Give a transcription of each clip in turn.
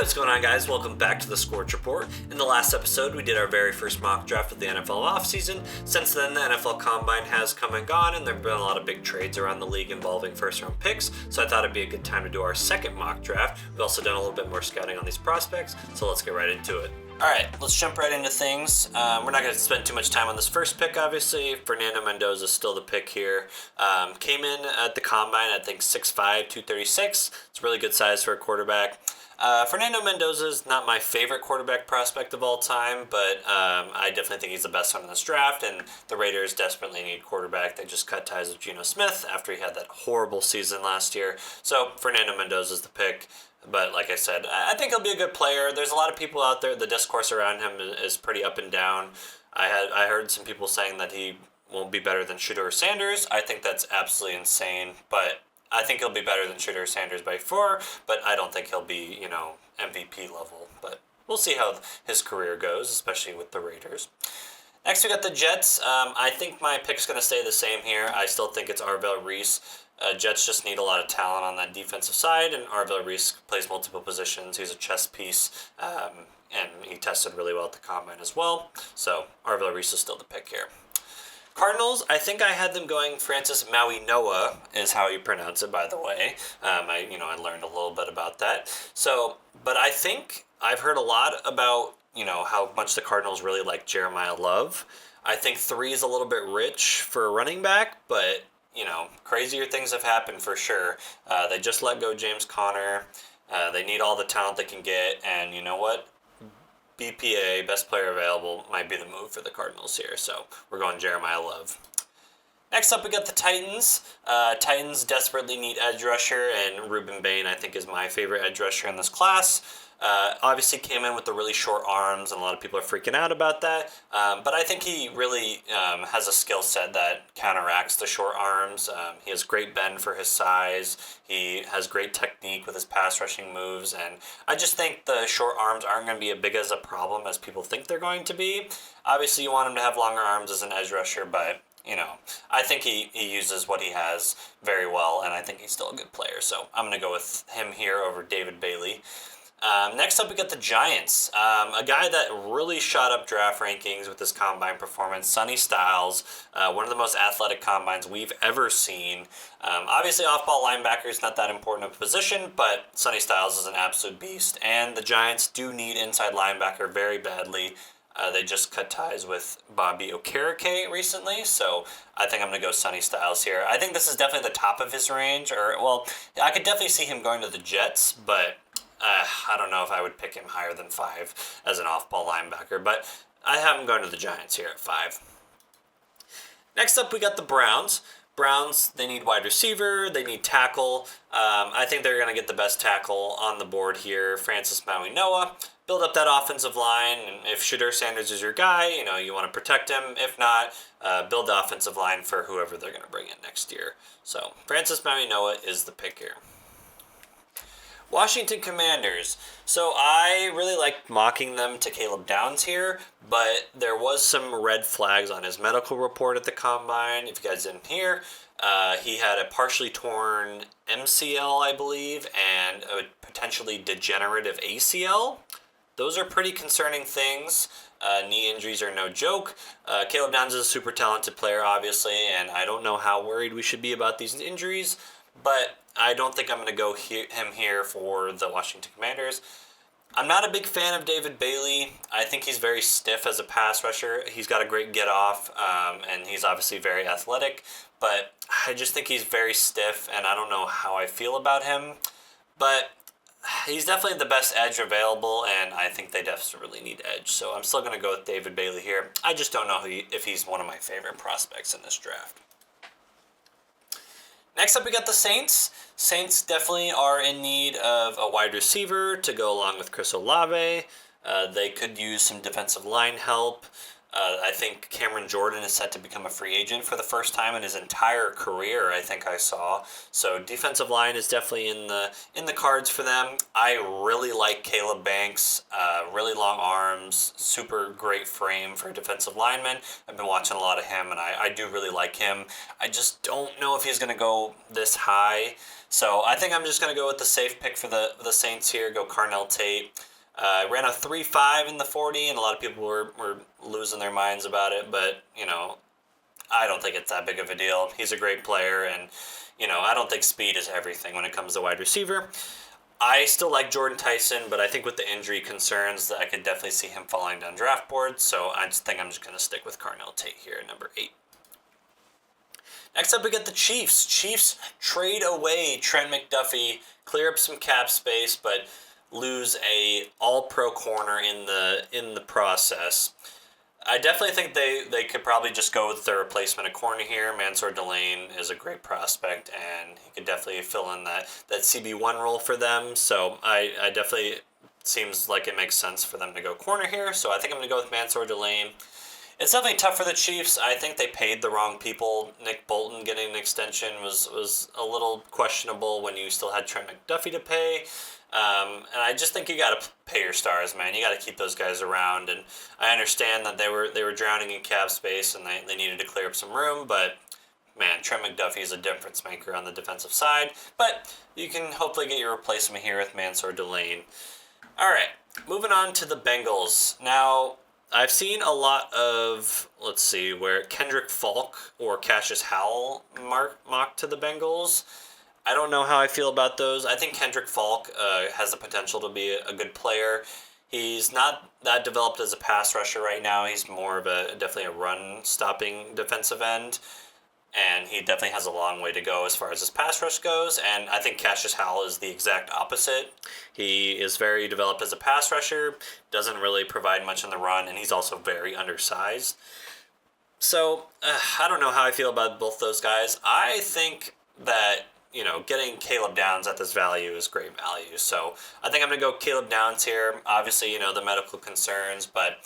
what's going on, guys? Welcome back to the Scorch Report. In the last episode, we did our very first mock draft of the NFL offseason. Since then, the NFL Combine has come and gone, and there have been a lot of big trades around the league involving first-round picks, so I thought it'd be a good time to do our second mock draft. We've also done a little bit more scouting on these prospects, so let's get right into it. Alright, let's jump right into things. We're not going to spend too much time on this first pick, obviously. Fernando Mendoza is still the pick here. Came in at the Combine, I think 6'5", 236. It's a really good size for a quarterback. Fernando Mendoza is not my favorite quarterback prospect of all time, but I definitely think he's the best one in this draft, and the Raiders desperately need quarterback. They just cut ties with Geno Smith after he had that horrible season last year. So Fernando Mendoza is the pick. But like I said, I think he'll be a good player. There's a lot of people out there. The discourse around him is pretty up and down. I heard some people saying that he won't be better than Shedeur Sanders. I think that's absolutely insane. But I think he'll be better than Shedeur Sanders by far. But I don't think he'll be, MVP level. But we'll see how his career goes, especially with the Raiders. Next, we got the Jets. I think my pick's going to stay the same here. I still think it's Arvell Reese. Jets just need a lot of talent on that defensive side, and Arvell Reese plays multiple positions. He's a chess piece, and he tested really well at the Combine as well. So Arvell Reese is still the pick here. Cardinals, I think I had them going Francis Maui-Noah is how you pronounce it, by the way. I learned a little bit about that. So, but I think I've heard a lot about, how much the Cardinals really like Jeremiah Love. I think 3 is a little bit rich for a running back, but crazier things have happened for sure. They just let go James Conner. They need all the talent they can get, and you know what? BPA, best player available, might be the move for the Cardinals here. So we're going Jeremiah Love. Next up, we got the Titans. Titans desperately need edge rusher, and Ruben Bain, I think, is my favorite edge rusher in this class. Obviously came in with the really short arms, and a lot of people are freaking out about that. But I think he really has a skill set that counteracts the short arms. He has great bend for his size. He has great technique with his pass rushing moves, and I just think the short arms aren't going to be as big as a problem as people think they're going to be. Obviously, you want him to have longer arms as an edge rusher, but I think he uses what he has very well, and I think he's still a good player. So I'm going to go with him here over David Bailey. Next up, we got the Giants. A guy that really shot up draft rankings with his Combine performance, Sonny Styles, one of the most athletic Combines we've ever seen. Obviously, off-ball linebacker is not that important of a position, but Sonny Styles is an absolute beast, and the Giants do need inside linebacker very badly. They just cut ties with Bobby Okereke recently, so I think I'm going to go Sonny Styles here. I think this is definitely the top of his range, I could definitely see him going to the Jets, but I don't know if I would pick him higher than 5 as an off-ball linebacker, but I have him going to the Giants here at 5. Next up, we got the Browns. Browns, they need wide receiver, they need tackle. I think they're going to get the best tackle on the board here, Francis Maui-Noah. Build up that offensive line, and if Shedeur Sanders is your guy, you want to protect him. If not, build the offensive line for whoever they're going to bring in next year. So, Francis Maui-Noah is the pick here. Washington Commanders. So I really like mocking them to Caleb Downs here, but there was some red flags on his medical report at the Combine. If you guys didn't hear, he had a partially torn MCL, I believe, and a potentially degenerative ACL. Those are pretty concerning things. Knee injuries are no joke. Caleb Downs is a super talented player, obviously, and I don't know how worried we should be about these injuries, but I don't think I'm going to go him here for the Washington Commanders. I'm not a big fan of David Bailey. I think he's very stiff as a pass rusher. He's got a great get-off, and he's obviously very athletic, but I just think he's very stiff, and I don't know how I feel about him. But he's definitely the best edge available, and I think they desperately need edge. So I'm still going to go with David Bailey here. I just don't know if he's one of my favorite prospects in this draft. Next up, we got the Saints. Saints definitely are in need of a wide receiver to go along with Chris Olave. They could use some defensive line help. I think Cameron Jordan is set to become a free agent for the first time in his entire career, I think I saw. So defensive line is definitely in the cards for them. I really like Caleb Banks. Really long arms, super great frame for a defensive lineman. I've been watching a lot of him, and I do really like him. I just don't know if he's going to go this high. So I think I'm just going to go with the safe pick for the Saints here, go Carnell Tate. Ran a 3.5 in the 40, and a lot of people were losing their minds about it, but, I don't think it's that big of a deal. He's a great player, and, I don't think speed is everything when it comes to wide receiver. I still like Jordan Tyson, but I think with the injury concerns, I could definitely see him falling down draft boards, so I just think I'm just going to stick with Carnell Tate here at number 8. Next up, we get the Chiefs. Chiefs trade away Trent McDuffie, clear up some cap space, but lose a all-pro corner in the process. I definitely think they could probably just go with their replacement at corner here. Mansour Delane is a great prospect, and he could definitely fill in that CB1 role for them. So I definitely seems like it makes sense for them to go corner here. So I think I'm going to go with Mansour Delane. It's definitely tough for the Chiefs. I think they paid the wrong people. Nick Bolton getting an extension was a little questionable when you still had Trent McDuffie to pay. And I just think you got to pay your stars, man. You got to keep those guys around. And I understand that they were drowning in cap space and they needed to clear up some room. But, man, Trent McDuffie is a difference maker on the defensive side. But you can hopefully get your replacement here with Mansour Delane. All right, moving on to the Bengals. Now, I've seen a lot of, where Kendrick Falk or Cassius Howell mocked to the Bengals. I don't know how I feel about those. I think Kendrick Falk has the potential to be a good player. He's not that developed as a pass rusher right now. He's more of definitely a run-stopping defensive end. And he definitely has a long way to go as far as his pass rush goes. And I think Cassius Howell is the exact opposite. He is very developed as a pass rusher, doesn't really provide much in the run, and he's also very undersized. So, I don't know how I feel about both those guys. I think that, getting Caleb Downs at this value is great value. So, I think I'm going to go Caleb Downs here. Obviously, the medical concerns, but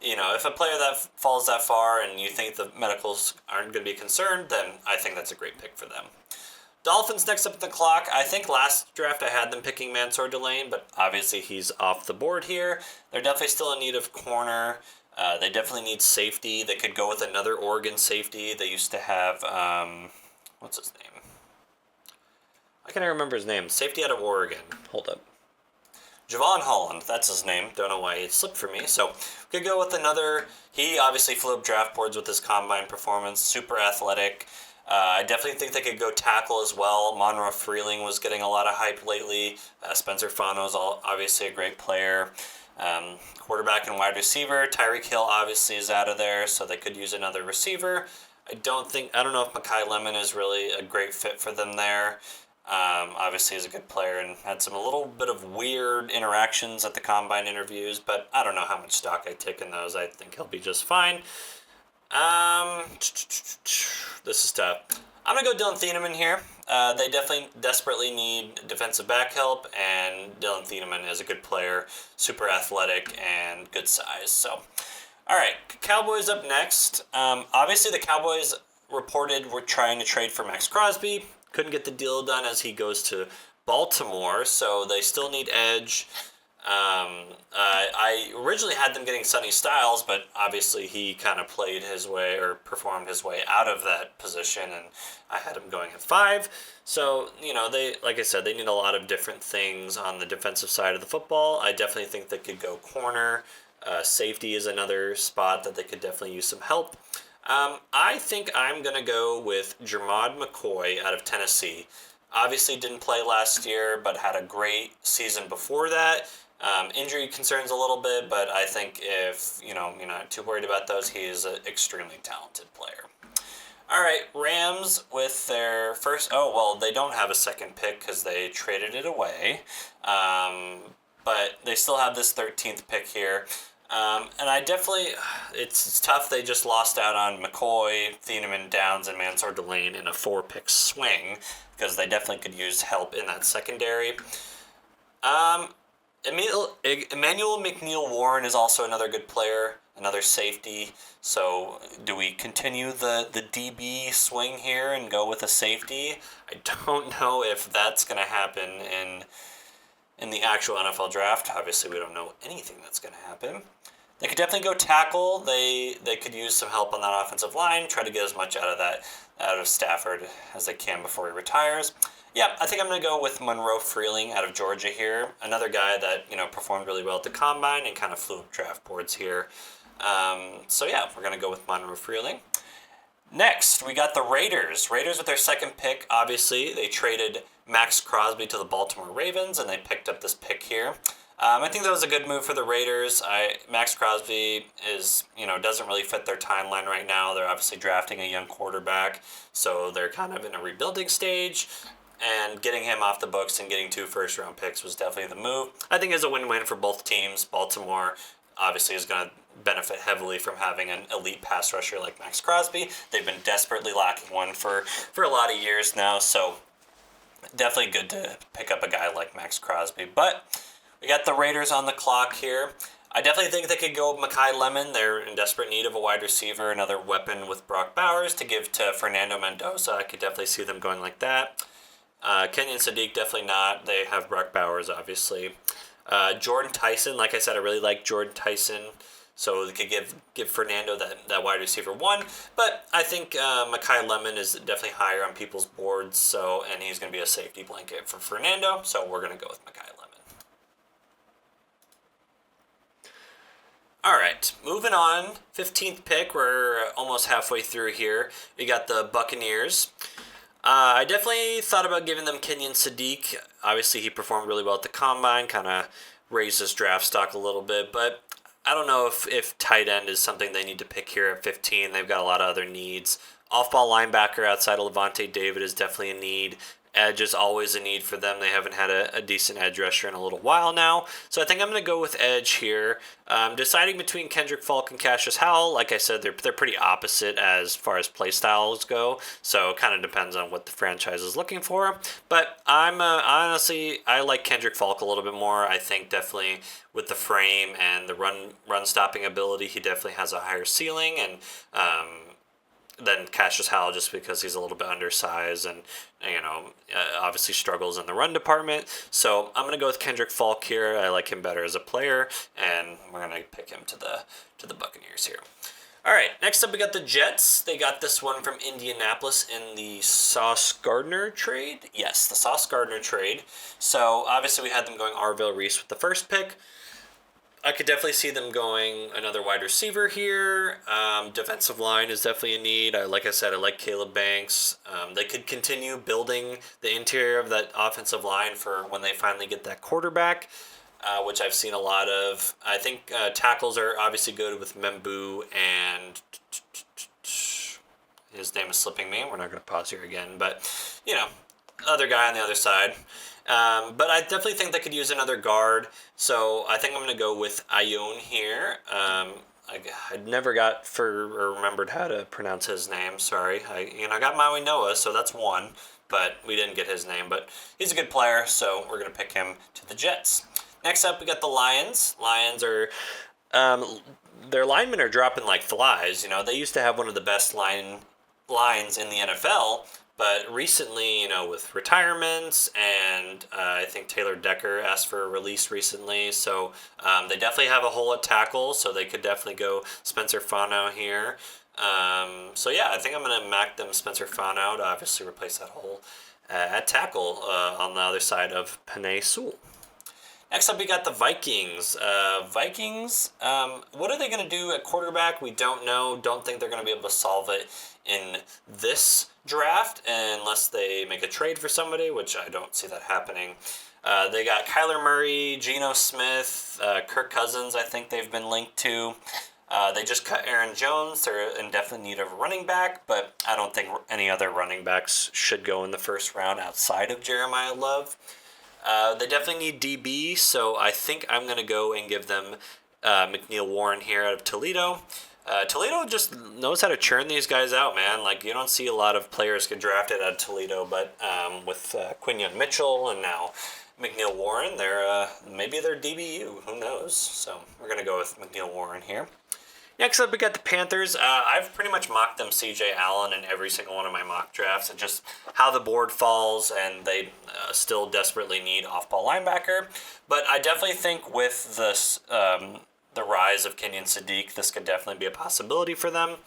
if a player that falls that far and you think the medicals aren't going to be concerned, then I think that's a great pick for them. Dolphins next up at the clock. I think last draft I had them picking Mansour Delane, but obviously he's off the board here. They're definitely still in need of corner. They definitely need safety. They could go with another Oregon safety. They used to have, what's his name? Why can't I remember his name? Safety out of Oregon. Hold up. Javon Holland, that's his name. Don't know why it slipped for me. So we could go with another. He obviously flew up draft boards with his combine performance. Super athletic. I definitely think they could go tackle as well. Monroe Freeling was getting a lot of hype lately. Spencer Fano is obviously a great player. Quarterback and wide receiver. Tyreek Hill obviously is out of there, so they could use another receiver. I don't know if Mekhi Lemon is really a great fit for them there. Obviously he's a good player and had a little bit of weird interactions at the combine interviews, but I don't know how much stock I take in those. I think he'll be just fine. This is tough. I'm going to go Dylan Thieneman here. They definitely desperately need defensive back help, and Dylan Thieneman is a good player, super athletic, and good size. So, all right, Cowboys up next. Obviously the Cowboys reported were trying to trade for Max Crosby. Couldn't get the deal done as he goes to Baltimore, so they still need edge. I originally had them getting Sonny Styles, but obviously he kind of played his way or performed his way out of that position, and I had him going at 5. So, they, like I said, they need a lot of different things on the defensive side of the football. I definitely think they could go corner. Safety is another spot that they could definitely use some help. I think I'm going to go with Jermod McCoy out of Tennessee. Obviously didn't play last year, but had a great season before that. Injury concerns a little bit, but I think if, you're not too worried about those, he is an extremely talented player. All right, Rams with their first... Oh, well, they don't have a second pick because they traded it away. But they still have this 13th pick here. And I definitely, it's tough. They just lost out on McCoy, Thieneman, Downs, and Mansour Delane in a 4-pick swing because they definitely could use help in that secondary. Emmanuel McNeil Warren is also another good player, another safety. So do we continue the DB swing here and go with a safety? I don't know if that's going to happen in the actual NFL draft. Obviously, we don't know anything that's going to happen. They could definitely go tackle. They could use some help on that offensive line. Try to get as much out of Stafford as they can before he retires. Yeah, I think I'm going to go with Monroe Freeling out of Georgia here. Another guy that performed really well at the combine and kind of flew up draft boards here. So yeah, we're going to go with Monroe Freeling. Next, we got the Raiders. Raiders with their second pick, obviously. They traded Max Crosby to the Baltimore Ravens, and they picked up this pick here. I think that was a good move for the Raiders. Max Crosby doesn't really fit their timeline right now. They're obviously drafting a young quarterback, so they're kind of in a rebuilding stage. And getting him off the books and getting 2 first-round picks was definitely the move. I think it's a win-win for both teams. Baltimore obviously is going to benefit heavily from having an elite pass rusher like Max Crosby. They've been desperately lacking one for a lot of years now, so definitely good to pick up a guy like Max Crosby. But we got the Raiders on the clock here. I definitely think they could go Mekhi Lemon. They're in desperate need of a wide receiver, another weapon with Brock Bowers to give to Fernando Mendoza. I could definitely see them going like that. Kenyon Sadiq, definitely not. They have Brock Bowers, obviously. Jordan Tyson, like I said, I really like Jordan Tyson. So they could give Fernando that wide receiver 1. But I think Mekhi Lemon is definitely higher on people's boards. And he's going to be a safety blanket for Fernando. So we're going to go with Mekhi Lemon. All right, moving on. 15th pick. We're almost halfway through here. We got the Buccaneers. I definitely thought about giving them Kenyon Sadiq. Obviously, he performed really well at the combine, kind of raised his draft stock a little bit. But I don't know if tight end is something they need to pick here at 15. They've got a lot of other needs. Off-ball linebacker outside of Levante David is definitely a need. Edge is always a need for them. They haven't had a decent edge rusher in a little while now. So I think I'm going to go with edge here. Deciding between Kendrick Falk and Cassius Howell, like I said, they're pretty opposite as far as play styles go. So it kind of depends on what the franchise is looking for. But honestly, I like Kendrick Falk a little bit more. I think definitely with the frame and the run stopping ability, he definitely has a higher ceiling and than Cassius Howell, just because he's a little bit undersized and obviously struggles in the run department. So I'm going to go with Kendrick Falk here. I like him better as a player, and we're going to pick him to the Buccaneers here. All right, next up we got the Jets. They got this one from Indianapolis in the Sauce Gardner trade. Yes, the Sauce Gardner trade. So obviously we had them going Arvell Reese with the first pick. I could definitely see them going another wide receiver here. Defensive line is definitely a need. Like I said, I like Caleb Banks. They could continue building the interior of that offensive line for when they finally get that quarterback, which I've seen a lot of. I think tackles are obviously good with Membu and his name is slipping me. We're not going to pause here again, but other guy on the other side. But I definitely think they could use another guard, so I think I'm going to go with Ayun here. I never remembered how to pronounce his name. Sorry, I got Maui Noah, so that's one, but we didn't get his name. But he's a good player, so we're going to pick him to the Jets. Next up, we got the Lions. Lions are their linemen are dropping like flies. They used to have one of the best lines in the NFL. But recently, with retirements, and I think Taylor Decker asked for a release recently, so they definitely have a hole at tackle, so they could definitely go Spencer Fano here. So yeah, I think I'm going to mac them Spencer Fano to obviously replace that hole at tackle on the other side of Penei Sewell. Next up, we got the Vikings. What are they going to do at quarterback? We don't know. Don't think they're going to be able to solve it in this draft unless they make a trade for somebody, which I don't see that happening. They got Kyler Murray, Geno Smith, Kirk Cousins, I think they've been linked to. They just cut Aaron Jones. They're in definite need of a running back, but I don't think any other running backs should go in the first round outside of Jeremiah Love. They definitely need DB, so I think I'm going to go and give them McNeil Warren here out of Toledo. Toledo just knows how to churn these guys out, man. Like, you don't see a lot of players get drafted out of Toledo, but with Quinion Mitchell and now McNeil Warren. Maybe they're DBU. Who knows? So we're going to go with McNeil Warren here. Next up, we got the Panthers. I've pretty much mocked them C.J. Allen in every single one of my mock drafts, and just how the board falls, and they still desperately need off-ball linebacker. But I definitely think with this, the rise of Kenyon Sadiq, this could definitely be a possibility for them.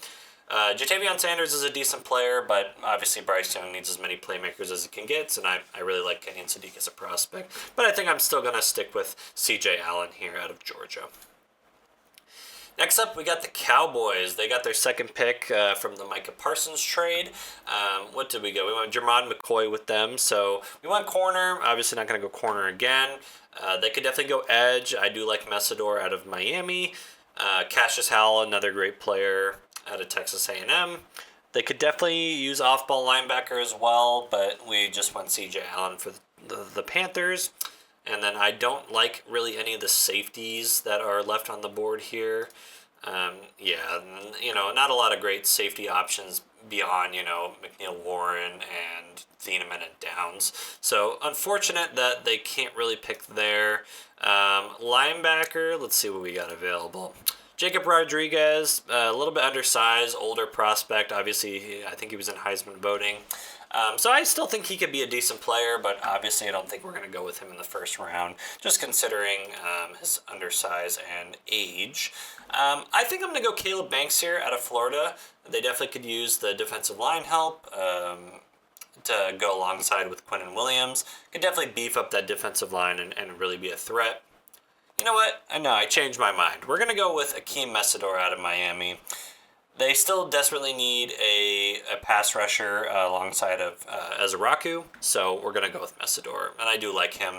Jatavion Sanders is a decent player, but obviously Bryce Young needs as many playmakers as he can get, and I really like Kenyon Sadiq as a prospect. But I think I'm still going to stick with C.J. Allen here out of Georgia. Next up, we got the Cowboys. They got their second pick from the Micah Parsons trade. What did we go? We went Jermod McCoy with them. So we went corner. Obviously not going to go corner again. They could definitely go edge. I do like Messidor out of Miami. Cassius Howell, another great player out of Texas A&M. They could definitely use off-ball linebacker as well, but we just went C.J. Allen for the Panthers. And then I don't like really any of the safeties that are left on the board here. Not a lot of great safety options beyond, McNeil Warren and Thieneman and Downs. So unfortunate that they can't really pick there. Linebacker, let's see what we got available. Jacob Rodriguez, a little bit undersized, older prospect. Obviously, I think he was in Heisman voting. So I still think he could be a decent player, but obviously I don't think we're going to go with him in the first round, just considering his undersize and age. I think I'm going to go Caleb Banks here out of Florida. They definitely could use the defensive line help to go alongside with Quinnen Williams. Could definitely beef up that defensive line and really be a threat. You know what? I changed my mind. We're going to go with Akeem Messidor out of Miami. They still desperately need a pass rusher alongside of Ezraku, so we're going to go with Messidor, and I do like him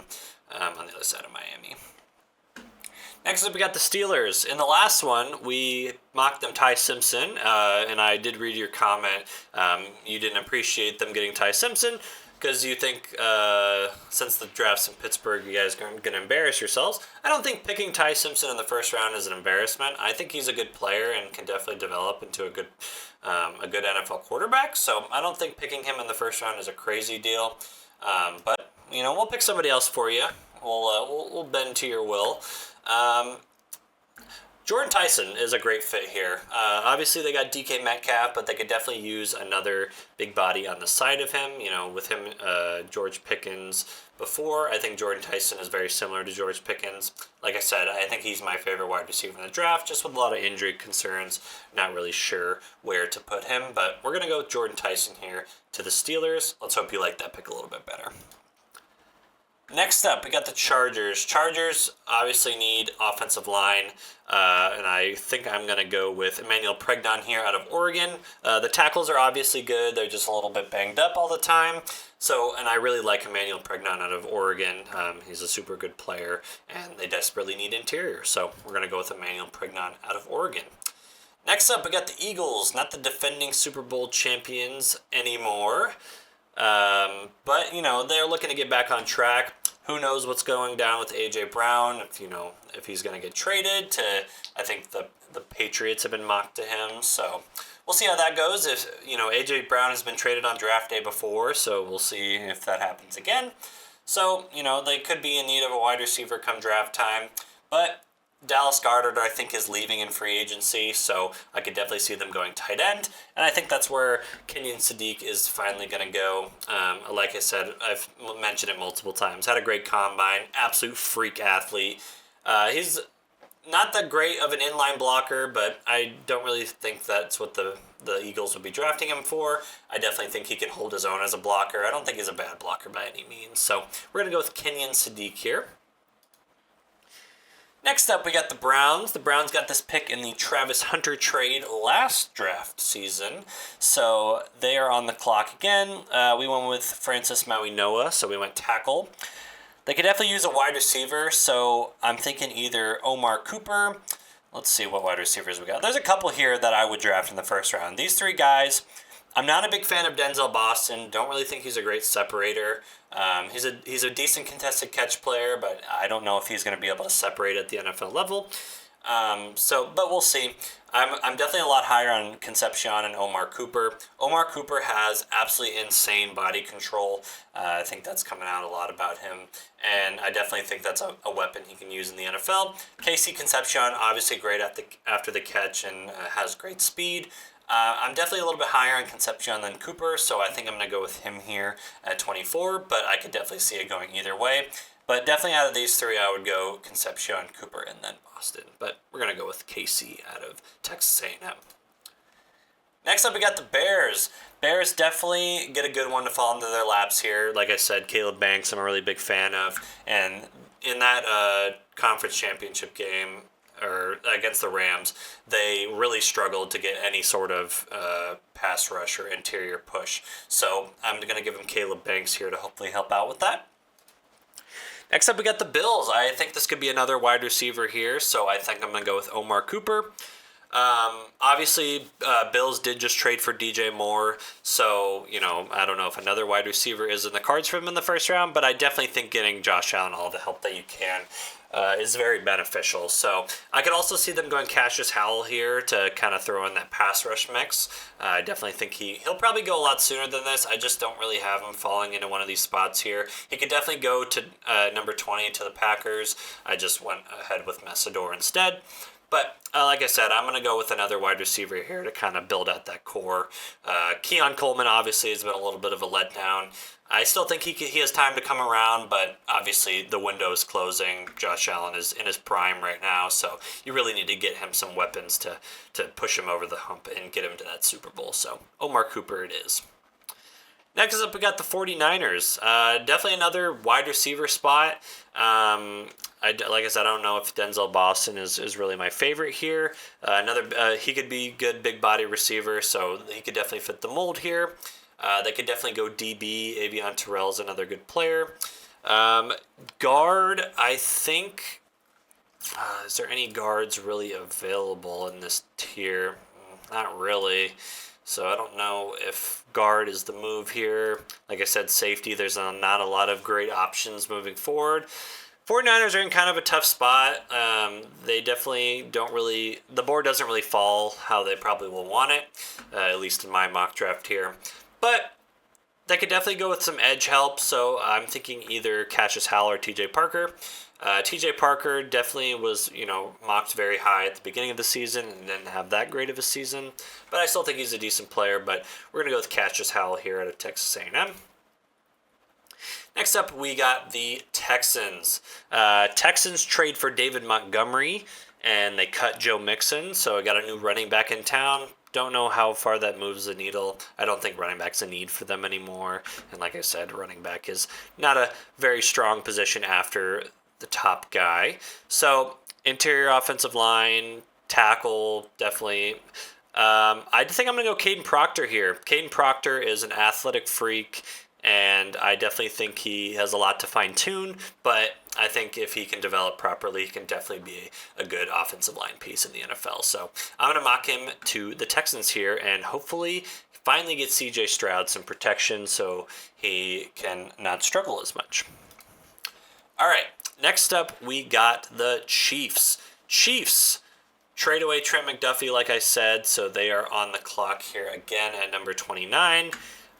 on the other side of Miami. Next up, we got the Steelers. In the last one, we mocked them Ty Simpson, and I did read your comment. You didn't appreciate them getting Ty Simpson because you think since the draft's in Pittsburgh, you guys are going to embarrass yourselves. I don't think picking Ty Simpson in the first round is an embarrassment. I think he's a good player and can definitely develop into a good NFL quarterback. So I don't think picking him in the first round is a crazy deal. But we'll pick somebody else for you. We'll bend to your will. Jordan Tyson is a great fit here. Obviously, they got DK Metcalf, but they could definitely use another big body on the side of him. With him, George Pickens before. I think Jordan Tyson is very similar to George Pickens. Like I said, I think he's my favorite wide receiver in the draft, just with a lot of injury concerns. Not really sure where to put him, but we're going to go with Jordan Tyson here to the Steelers. Let's hope you like that pick a little bit better. Next up, we got the Chargers. Chargers obviously need offensive line, and I think I'm going to go with Emmanuel Pregnon here out of Oregon. The tackles are obviously good. They're just a little bit banged up all the time. And I really like Emmanuel Pregnon out of Oregon. He's a super good player, and they desperately need interior. So we're going to go with Emmanuel Pregnon out of Oregon. Next up, we got the Eagles, not the defending Super Bowl champions anymore. But they're looking to get back on track. Who knows what's going down with A.J. Brown, if he's going to get traded to, I think the Patriots have been mocked to him. So we'll see how that goes. If, A.J. Brown has been traded on draft day before, so we'll see if that happens again. So, they could be in need of a wide receiver come draft time. But Dallas Goedert, I think, is leaving in free agency, so I could definitely see them going tight end. And I think that's where Kenyon Sadiq is finally going to go. Like I said, I've mentioned it multiple times. Had a great combine, absolute freak athlete. He's not that great of an inline blocker, but I don't really think that's what the Eagles would be drafting him for. I definitely think he can hold his own as a blocker. I don't think he's a bad blocker by any means. So we're going to go with Kenyon Sadiq here. Next up, we got the Browns. The Browns got this pick in the Travis Hunter trade last draft season, so they are on the clock again. We went with Francis Maui-Noah, so we went tackle. They could definitely use a wide receiver, so I'm thinking either Omar Cooper. Let's see what wide receivers we got. There's a couple here that I would draft in the first round. These three guys, I'm not a big fan of Denzel Boston. Don't really think he's a great separator. He's a decent contested catch player, but I don't know if he's going to be able to separate at the NFL level. But we'll see. I'm definitely a lot higher on Concepcion and Omar Cooper. Omar Cooper has absolutely insane body control. I think that's coming out a lot about him, and I definitely think that's a weapon he can use in the NFL. Casey Concepcion, obviously great after the catch and has great speed. I'm definitely a little bit higher on Concepcion than Cooper, so I think I'm going to go with him here at 24, but I could definitely see it going either way. But definitely out of these three, I would go Concepcion, Cooper, and then Boston. But we're going to go with KC out of Texas A&M. Next up, we got the Bears. Bears definitely get a good one to fall into their laps here. Like I said, Caleb Banks, I'm a really big fan of. And in that conference championship game, or against the Rams, they really struggled to get any sort of pass rush or interior push. So I'm going to give him Caleb Banks here to hopefully help out with that. Next up, we got the Bills. I think this could be another wide receiver here, so I think I'm going to go with Omar Cooper. Obviously, Bills did just trade for DJ Moore, so, I don't know if another wide receiver is in the cards for him in the first round, but I definitely think getting Josh Allen all the help that you can is very beneficial. So I could also see them going Cassius Howell here to kind of throw in that pass rush mix. I definitely think he'll probably go a lot sooner than this. I just don't really have him falling into one of these spots here. He could definitely go to number 20 to the Packers. I just went ahead with Messidor instead. But like I said, I'm going to go with another wide receiver here to kind of build out that core. Keon Coleman obviously has been a little bit of a letdown. I still think he has time to come around, but obviously the window is closing. Josh Allen is in his prime right now, so you really need to get him some weapons to push him over the hump and get him to that Super Bowl. So Omar Cooper it is. Next up, we got the 49ers. Definitely another wide receiver spot. Like I said, I don't know if Denzel Boston is really my favorite here. He could be good big body receiver, so he could definitely fit the mold here. They could definitely go DB. Avion Terrell's another good player. Guard, I think. Is there any guards really available in this tier? Not really. So I don't know if guard is the move here. Like I said, safety, there's not a lot of great options moving forward. 49ers are in kind of a tough spot. They definitely the board doesn't really fall how they probably will want it, at least in my mock draft here. But they could definitely go with some edge help, so I'm thinking either Cassius Howell or TJ Parker. TJ Parker definitely was, mocked very high at the beginning of the season and didn't have that great of a season. But I still think he's a decent player, but we're going to go with Cassius Howell here out of Texas A&M. Next up, we got the Texans. Texans trade for David Montgomery, and they cut Joe Mixon, so I got a new running back in town. Don't know how far that moves the needle. I don't think running back's a need for them anymore. And like I said, running back is not a very strong position after the top guy. So interior offensive line, tackle, definitely. I think I'm going to go Caden Proctor here. Caden Proctor is an athletic freak, and I definitely think he has a lot to fine-tune, but I think if he can develop properly, he can definitely be a good offensive line piece in the NFL. So I'm going to mock him to the Texans here, and hopefully finally get C.J. Stroud some protection so he can not struggle as much. All right, next up we got the Chiefs. Chiefs trade away Trent McDuffie, like I said, so they are on the clock here again at number 29.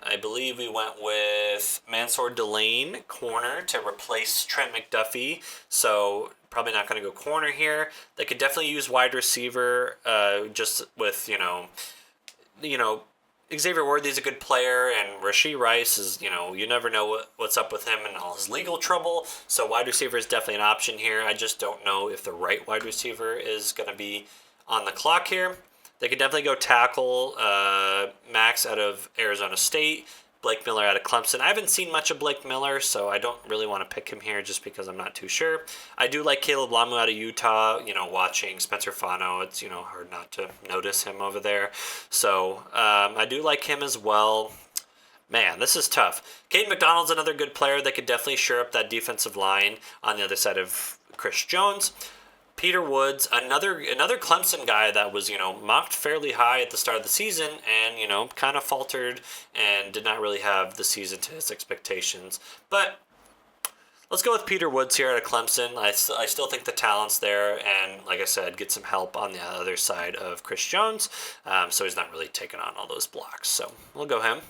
I believe we went with Mansour Delane, corner, to replace Trent McDuffie. So probably not going to go corner here. They could definitely use wide receiver, just with, Xavier Worthy's a good player, and Rashee Rice is, you never know what's up with him and all his legal trouble. So wide receiver is definitely an option here. I just don't know if the right wide receiver is going to be on the clock here. They could definitely go tackle Max out of Arizona State, Blake Miller out of Clemson. I haven't seen much of Blake Miller, so I don't really want to pick him here just because I'm not too sure. I do like Caleb Lamu out of Utah. Watching Spencer Fano, it's, hard not to notice him over there. So I do like him as well. Man, this is tough. Caden McDonald's another good player. They could definitely shore up that defensive line on the other side of Chris Jones. Peter Woods, another Clemson guy that was, mocked fairly high at the start of the season and, kind of faltered and did not really have the season to his expectations. But Let's go with Peter Woods here out of Clemson. I still think the talent's there, and like I said, get some help on the other side of Chris Jones, so he's not really taking on all those blocks. So we'll go him.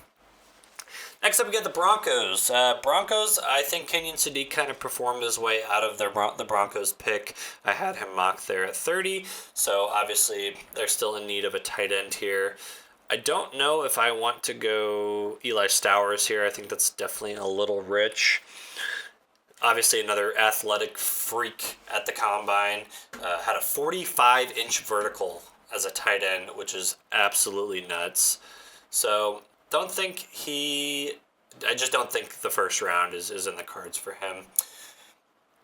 Next up, we get the Broncos. Broncos, I think Kenyon Sadiq kind of performed his way out of the Broncos pick. I had him mocked there at 30, so obviously they're still in need of a tight end here. I don't know if I want to go Eli Stowers here. I think that's definitely a little rich. Obviously, another athletic freak at the combine. Had a 45-inch vertical as a tight end, which is absolutely nuts. So I just don't think the first round is in the cards for him.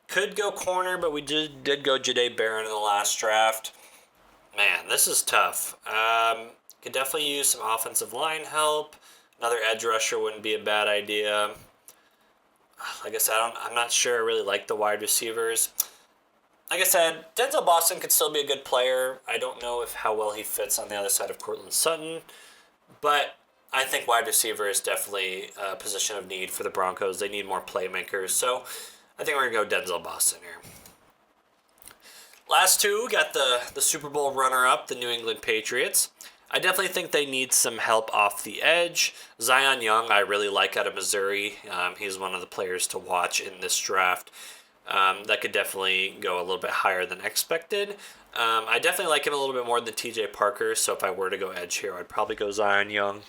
Could go corner, but we did go Jahdae Barron in the last draft. Man, this is tough. Could definitely use some offensive line help. Another edge rusher wouldn't be a bad idea. Like I said, I'm not sure I really like the wide receivers. Like I said, Denzel Boston could still be a good player. I don't know how well he fits on the other side of Courtland Sutton. But I think wide receiver is definitely a position of need for the Broncos. They need more playmakers. So I think we're going to go Denzel Boston here. Last two, we got the Super Bowl runner-up, the New England Patriots. I definitely think they need some help off the edge. Zion Young, I really like out of Missouri. He's one of the players to watch in this draft. That could definitely go a little bit higher than expected. I definitely like him a little bit more than TJ Parker, so if I were to go edge here, I'd probably go Zion Young.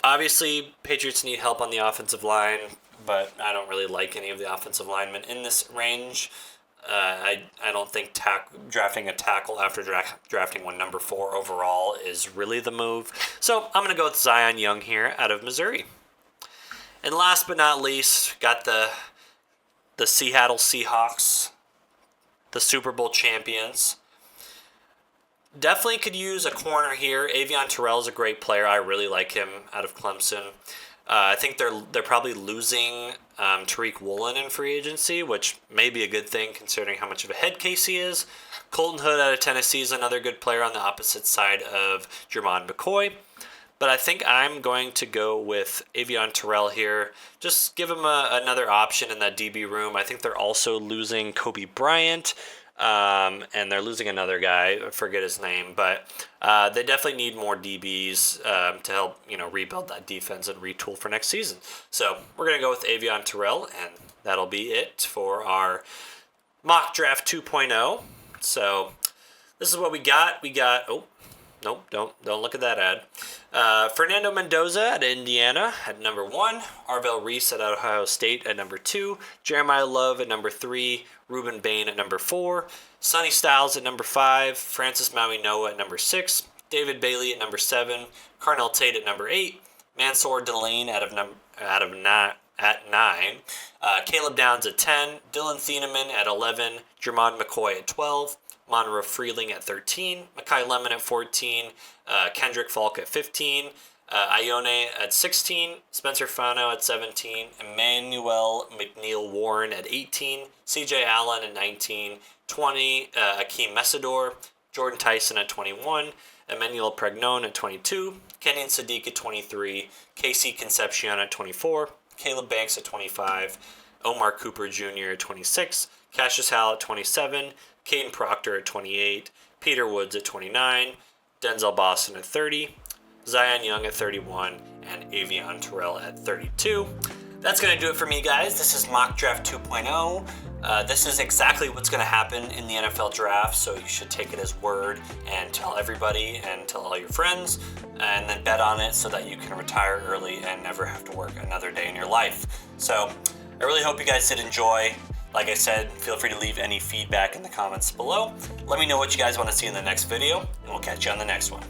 Obviously, Patriots need help on the offensive line, but I don't really like any of the offensive linemen in this range. I don't think drafting a tackle after drafting one number 4 overall is really the move. So I'm going to go with Zion Young here out of Missouri. And last but not least, got the Seattle Seahawks, the Super Bowl champions. Definitely could use a corner here. Avion Terrell is a great player. I really like him out of Clemson. I think they're probably losing Tariq Woolen in free agency, which may be a good thing considering how much of a head case he is. Colton Hood out of Tennessee is another good player on the opposite side of Jermon McCoy. But I think I'm going to go with Avion Terrell here. Just give him another option in that DB room. I think they're also losing Kobe Bryant. And they're losing another guy, I forget his name, but they definitely need more DBs to help rebuild that defense and retool for next season. So we're going to go with Avion Terrell, and that'll be it for our mock draft 2.0. So this is what we got. Nope, don't look at that ad. Fernando Mendoza at Indiana at number 1. Arvell Reese at Ohio State at number 2. Jeremiah Love at number 3. Ruben Bain at number 4. Sonny Styles at number 5. Francis Maui Noah at number 6. David Bailey at number 7. Carnell Tate at number 8. Mansour Delane at 9. Caleb Downs at 10. Dylan Thieneman at 11. Jermon McCoy at 12. Monroe Freeling at 13, Makai Lemon at 14, Kendrick Falk at 15, Ione at 16, Spencer Fano at 17, Emmanuel McNeil Warren at 18, CJ Allen at 19, 20, Akeem Messidor, Jordan Tyson at 21, Emmanuel Pregnon at 22, Kenyon Sadiq at 23, Casey Concepcion at 24, Caleb Banks at 25, Omar Cooper Jr. at 26, Cassius Howell at 27, Caden Proctor at 28, Peter Woods at 29, Denzel Boston at 30, Zion Young at 31, and Avion Terrell at 32. That's going to do it for me, guys. This is Mock Draft 2.0. This is exactly what's going to happen in the NFL draft, so you should take it as word and tell everybody and tell all your friends, and then bet on it so that you can retire early and never have to work another day in your life. So I really hope you guys did enjoy. Like I said, feel free to leave any feedback in the comments below. Let me know what you guys want to see in the next video, and we'll catch you on the next one.